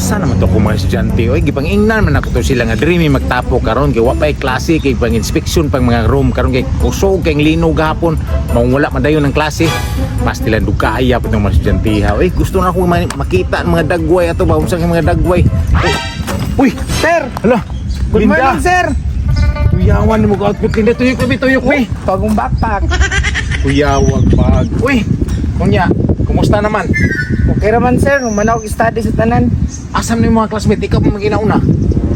Asa naman to kung mga estudyante? Oy, gipang-ingnan man ako to sila nga diri may magtapo karon kay wa pay klase kay pang inspection pang mga room karon kay kusog kay linog gahapon. Mawala man dayon ng klase. Mas tila dugaya pud ng mga estudyante ha. Oy, gusto na ko makita ang mga dagway ato ba unsang mga dagway. Uy, Sir! hala. Good morning, sir! Kuyawan mo ka outfit nila tuyok ko tuyok ko. Bagong backpack. Kuyawag pag. Uy, kunya, kumusta naman? Okay naman, sir. Manawag study sa tanan. Asam ni mga classmate ikaw pa maginauna?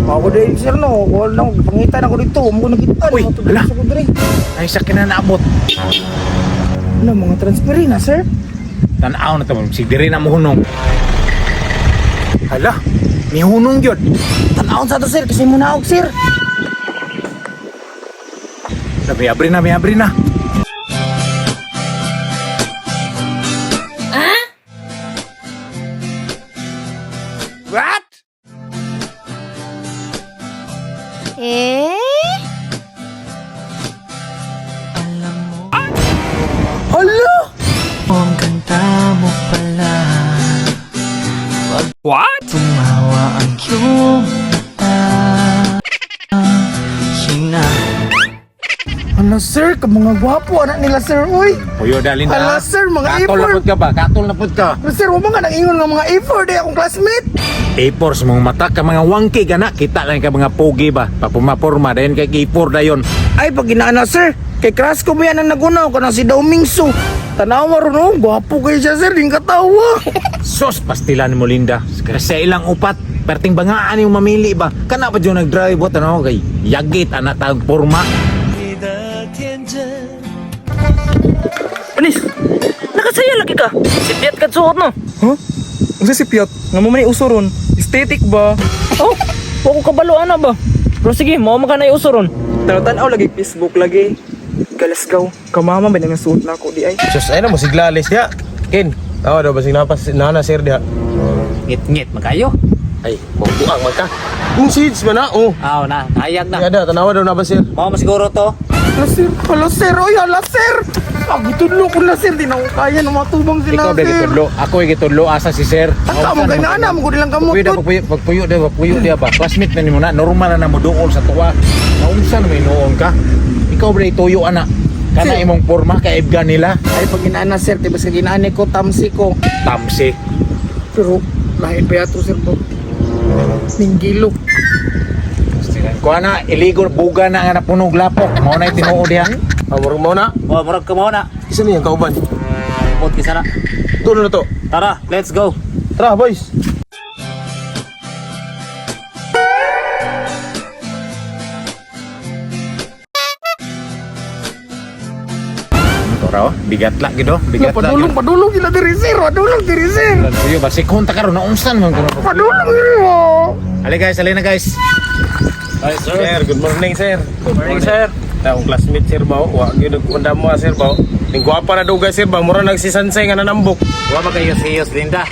Ako din, sir, no. Wala lang. Pangitan ako dito. Mo nakita. Uy, hala. Sa kudri. Ay sa kinanaabot. Ano, mga transferi na, sir? Tanaw na to, si diri na mohunong. Hala, may hunong gyud. Tanaon sa to, sir. Kasi mo naog, sir. May abri na. What? Hala! Ang ganda mo pala. What? Tumawa ang iyong mata. Hina. Ano, sir? Mga gwapo. Anak nila, sir. Uy! Puyo dalin Hala, sir, mga Katol A4. na pud ka ba? Katol na pud ka. Ano, sir? Huwag mga nang-ingon ng mga A4 di akong classmate. A4 sa mga mata ka mga wangki ka na. Kita lang ka mga pogi ba? Papumaporma dayon kay A4 dayon. Ay, pag inaana, sir. Kay crush ko ba yan ang nagunaw ko na si Daumingso. Tanawa ron, oh. Gwapo kayo siya, sir. Ding katawa. Sos pastilan mo Linda. Sa ilang upat perting bangaan yung mamili ba? Kana pa dyan nag-drive bot ano kay yagit anak tag porma. Panis, nakasaya lagi ka. Si Piat ka suot no. Huh? Ang si Piot, nga mo may uso ron. Aesthetic ba? Oh, huwag ko kabalo ana ba. Pero sige, mo ka na usuron. Tanaw lagi Facebook lagi. Galasgaw. Kamama ba nang suot na ako di ay? Sus, ay na mo siglalis ya. Ken, awa daw basig napas nana sir dia. Ngit-ngit magayo. Ay, mo buang man ka. Kung seeds man na, oh. Aw na, hayag na. Ay, ada tanawa daw na ba sir? Mo siguro to. Hala, sir. Hala, sir. Oy, hala, sir. Pagitudlo ko na, sir. Di na ko kaya na matubang sila, Ikaw ba sir. gitudlo? Ako ay gitudlo asa si sir. Taka mo kay nana. Mo nilang Pagpuyo kamot. pagpuyo dia ba? Classmate na nimo na normal na mo duol sa tuwa. Naunsa na may noon ka? Ikaw ba ituyo ana? Kana Sir. imong porma kay ibga nila. Ay, pag inaana, sir. Diba sa ginaani ko, tamsi ko. Tamsi. Pero, lahin pa yato, sir. Ninggilo. Kuha na, iligo, buga na nga napunog lapok. Mao na tinuod diha. Amor mo na. Oh, murag ka mo na. Isa niya kauban. Put kisa na. Tulo na to. Tara, let's go. Tara, boys. Ito raw, bigat la gido, bigat la. Padulong gila diri, sir. Padulong diri, sir. Kuyo ba si kunta karon naunsan man kuno. Padulong diri mo. Ali guys, ali na guys. Ay, sir, good morning sir. Good morning, sir. Akong classmate sir ba? Wa gyud undam mo sir ba? Ning gwapa na dugay sir ba? Mura nagsisansay nga nanambok. Wa ba kayo serious, Linda?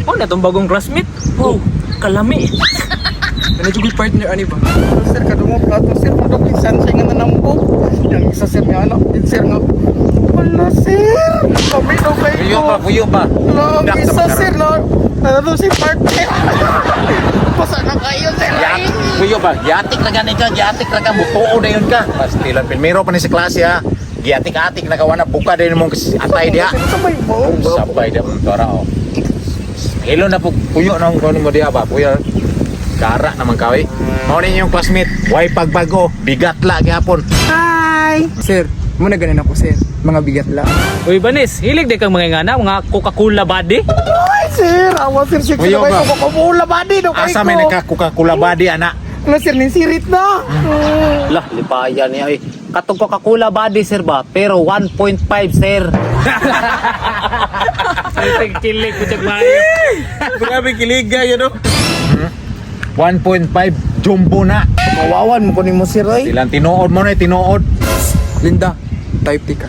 Oh, na tong bagong classmate. Oh, kalami. Ano jugul partner ani ba? Sir, kadungo plato, sir. Padok pinsan siya nga nanambo. Yang isa, sir, nga anak. Din, sir, nga. Wala, sir. Kami daw kayo. Kuyo ba? Wala, ang isa, sir, na. Ano si partner? Pasa na kayo, sir. Yatik, kuyo ba? Yatik na gani ka, yatik na ka, butuo na yun ka. Pastilan, primero pa ni sa klase ha. Yatik-atik na kawana, buka din mong atay diha. Sabay mo. Sabay diha mong tora o. Hilo na po, kuyo na kung mo diha ba, kuyo. Kara naman ka eh. Mao ninyo yung classmate, way pagbago, bigat la gihapon. Hi. Sir, mo na ganin ako sir. Mga bigat la. Uy, Banis, hilig di kang mga ngana, mga Coca-Cola body. Ay, sir. Awa, sir. Sir, Kuyo kayo ba? ko kumula ba di? Asa may nagka-Coca-Cola body ana. Wala, sir, ning sirit na. Lah, lipayan niya eh. Katong Coca-Cola body, sir ba? Pero 1.5, sir. Ay, kilig ko dyan, Grabe kiliga yun no. 1.5 jumbo na. Kawawan mo ko ni mo, sir, ay. Ilang tinuod mo na tinuod. Linda, type T ka.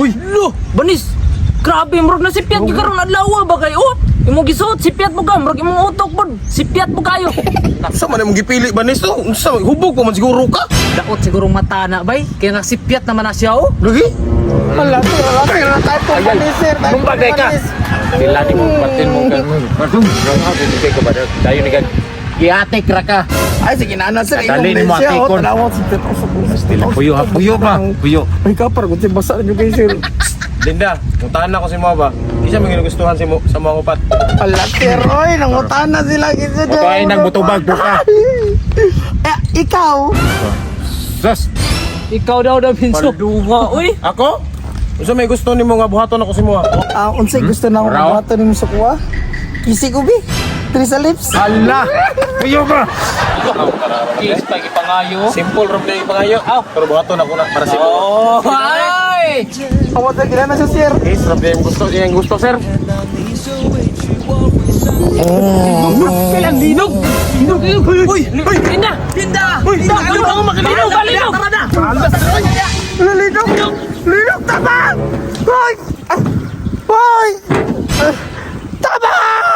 Uy, lo, Banis. Grabe, murag na si Piat karon adlaw ba kayo? Imong gisuot si Piat mo ka, murag imong utok pod. Si Piat mo kayo. Sa man imong gipili ba nisto? Sa hubog ko man siguro ka. Daot siguro mata na bay. Kaya nga si Piat naman na siya oh. Lagi? Wala sir, tayo pumalis sir. Tayo Bumbagay ka. pumalis. Sila ni mo patin mo ganun. Pardon, kay ka ba tayo ni kan. Giatik ra ka. Ay, sige na sir. Dali ni mo siya. atikon. Tanawa si Piat. Sila puyo ha, puyo ba? Puyo. Ay, kapar. Kung si basa nyo kayo sir. Linda, mutahan na ko si mo ba? Isa may ginugustuhan si mo sa mga upat. Wala sir, oy. Nangutaan na sila. Pagkain ng butubag buka. Ikaw. Sus. Ikaw daw da Binso. Palduwa, uy. Ako? Usa may gusto nimo nga buhaton ako si mo. Unsay gusto na akong Oraw? mabato ni mo sa kuha? Kisi ko, bi. Three sa lips. Ala. Puyo ba? Kiss pa ipangayo. Simple ram na yung pangayo. Pero buhaton ako na para si mo. Oh, ay! Awat na gila na siya, sir. Yes, ram na yung gusto sir. Kailang linog! Linog! Uy! Linda! Linda! Linda! Linog! Linog! Linog! Linog! Linog! Tama! Hoy! Hoy! Tama!